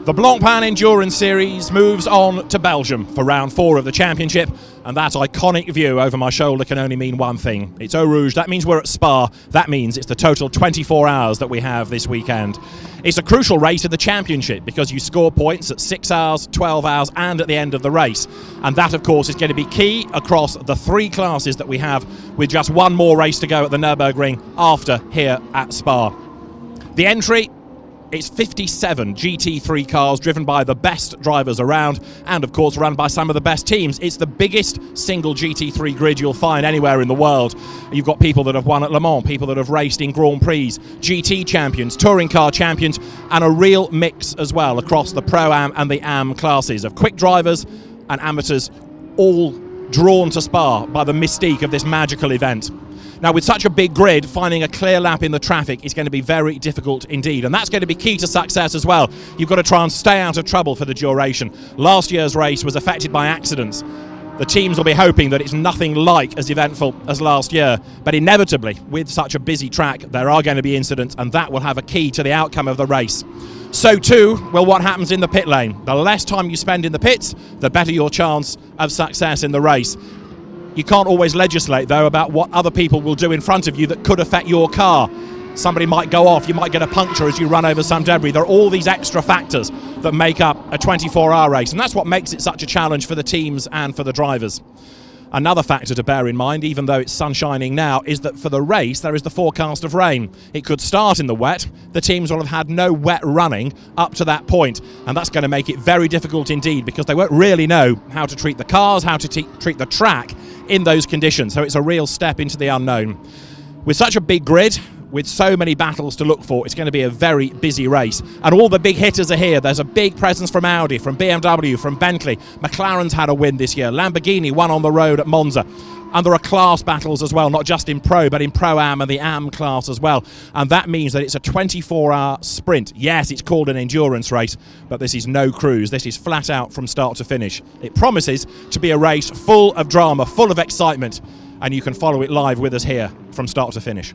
The Blancpain Endurance Series moves on to Belgium for round 4 of the championship, and that iconic view over my shoulder can only mean one thing. It's Eau Rouge, that means we're at Spa, that means it's the total 24 hours that we have this weekend. It's a crucial race in the championship because you score points at 6 hours, 12 hours and at the end of the race, and that of course is going to be key across the 3 classes that we have, with just one more race to go at the Nürburgring after here at Spa. The entry, it's 57 GT3 cars driven by the best drivers around and of course run by some of the best teams. It's the biggest single GT3 grid you'll find anywhere in the world. You've got people that have won at Le Mans, people that have raced in Grand Prix, GT champions, touring car champions, and a real mix as well across the Pro-Am and the Am classes of quick drivers and amateurs, all drawn to Spa by the mystique of this magical event. Now, with such a big grid, finding a clear lap in the traffic is going to be very difficult indeed, and that's going to be key to success as well. You've got to try and stay out of trouble for the duration. Last year's race was affected by accidents. The teams will be hoping that it's nothing like as eventful as last year, but inevitably, with such a busy track, there are going to be incidents, and that will have a key to the outcome of the race. So too will what happens in the pit lane. The less time you spend in the pits, the better your chance of success in the race. You can't always legislate, though, about what other people will do in front of you that could affect your car. Somebody might go off, you might get a puncture as you run over some debris. There are all these extra factors that make up a 24-hour race, and that's what makes it such a challenge for the teams and for the drivers. Another factor to bear in mind, even though it's sun shining now, is that for the race there is the forecast of rain. It could start in the wet. The teams will have had no wet running up to that point, and that's going to make it very difficult indeed because they won't really know how to treat the cars, how to treat the track in those conditions. So it's a real step into the unknown. With such a big grid, with so many battles to look for, it's going to be a very busy race. And all the big hitters are here. There's a big presence from Audi, from BMW, from Bentley. McLaren's had a win this year. Lamborghini won on the road at Monza. And there are class battles as well, not just in Pro, but in Pro-Am and the Am class as well. And that means that it's a 24-hour sprint. Yes, it's called an endurance race, but this is no cruise. This is flat out from start to finish. It promises to be a race full of drama, full of excitement, and you can follow it live with us here from start to finish.